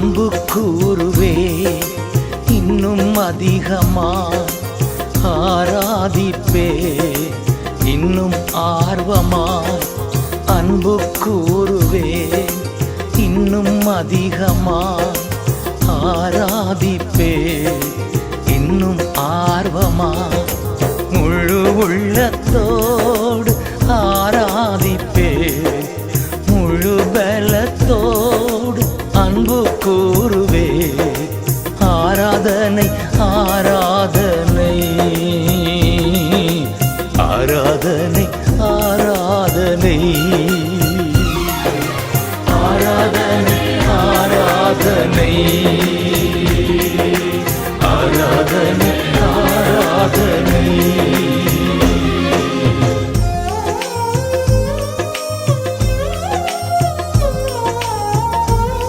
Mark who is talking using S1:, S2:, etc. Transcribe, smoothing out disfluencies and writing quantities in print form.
S1: அன்பு கூறுவே இன்னும் அதிகமாய் ஆராதிப்பே இன்னும் ஆர்வமாய் அன்பு கூறுவே இன்னும் அதிகமாய் ஆராதிப்பே இன்னும் ஆர்வமாய் முழு உள்ளத்தோடு ஆராதிப்பே முழு பலத்தோடு அன்பு கூறுவே ஆராதனை ஆராதனை ஆராதனை ஆராதனை ஆராதனை ஆராதனை